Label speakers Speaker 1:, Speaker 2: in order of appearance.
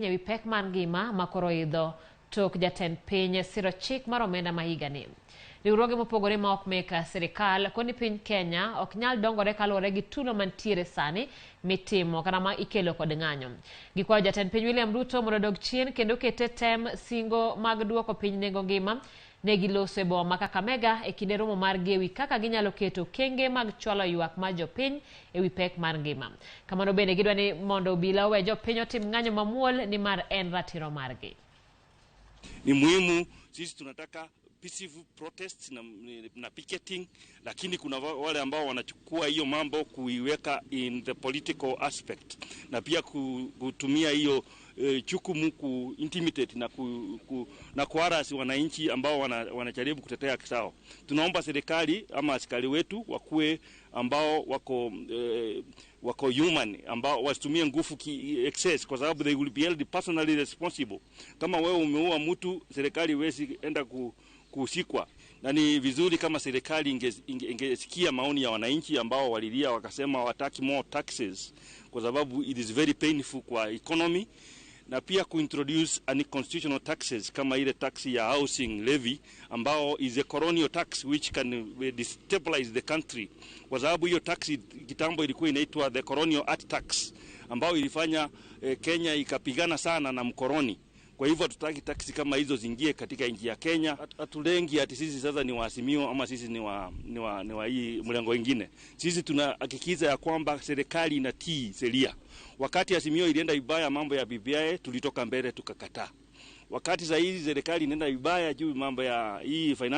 Speaker 1: Nyewi pek mar ngima makoro idho tok jatend piny siro chik mar omenda ma higani. Riwruoge mopogore ma ok mek sirikal koni piny Kenya ok nyal dongore kaluwore gi tulo mantiere sani mitimo kata ma ikelo kod ng'anyo. Gikwayo jatend piny William Ruto mondo dog chien kendo kete tem singo mag duoko piny nengo ngima ne giloso e boma ma Kakamega e kinde romo mar gewi kaka ginyalo keto kenge mag chwalo ywak ma jopiny e wi pek mar ngima. Kamano bende gidwa ni mondo obila owe jopiny otim ng'anyo mamuol ni mar en ratiro margi.
Speaker 2: Ni muhimu sisi tunataka peaceful protests na picketing, lakini kuna wale ambao wanachukua hiyo mambo kuiweka in the political aspect na pia kutumia hiyo chukumu ku intimidate na kuharasi wananchi ambao wanajaribu kutetea haki zao. Tunaomba serikali ama askari wetu wakuwe ambao wako human, ambao wasitumie nguvu excess, kwa sababu they will be held personally responsible. Kama wewe umeua mtu, serikali haiwezi enda kushikwa. Na ni vizuri kama serikali ingesikia maoni ya wananchi ambao walilia wakasema wataki more taxes, kwa sababu it is very painful kwa economy, na pia kuintroduce unconstitutional taxes kama ile tax ya housing levy ambao is a colonial tax which can destabilize the country, kwa sababu hiyo tax kitambo ilikuwa inaitwa the colonial art tax ambao ilifanya Kenya ikapigana sana na mkoloni. Kwa hivyo tutaki taksi kama hizo zingie katika nchi ya Kenya. Hatulengi ati sisi sasa ni waasimio ama sisi ni wa hii mlengo wengine. Sisi tunahakikisha ya kwamba serikali inatii sheria. Wakati Azimio ilienda vibaya mambo ya BBI, tulitoka mbele tukakataa. Wakati sasa hizi serikali inaenda vibaya juu mambo ya hii finance